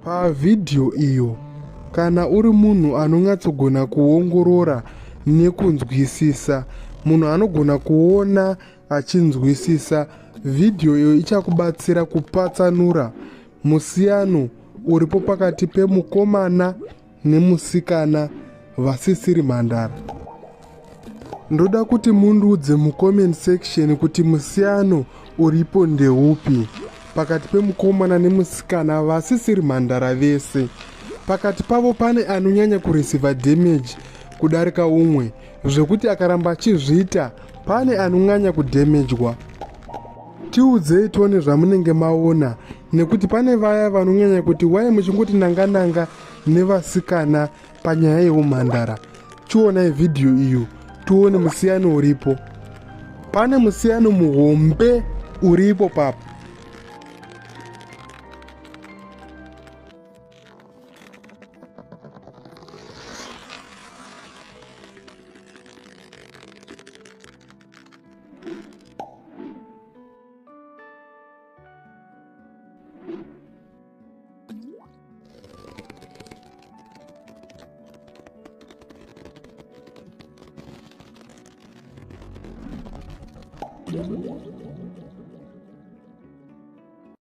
Pavidhiyo iyo, kana uri munhu anonyatsogona kuongorora nekunzwisisa, munhu anogona kuona achinzwisisa, vidhiyo iyo ichakubatsira kupatsanura musiyano uripo pakati pemukomana nemusikana vasisiri mhandara. Ndoda kuti mundudze mucomment section kuti musiyano uripo ndeupi pakati pemukomana nemusikana vasisiri mhandara vese. Pakati pavo pane anonyanya kureceiva damage kudarika umwe, zvekuti akaramba achizviita pane anonyanya kudamejwa. Tiudzei tione zvamunenge maona, nekuti pane vaya vanonyanya kuti wai muchingoti nanga nevasikana panyaya yeumhandara. Chionai vidhiyo iyo tuone musiyano uripo. Pane musiyano muhombe uripo papo.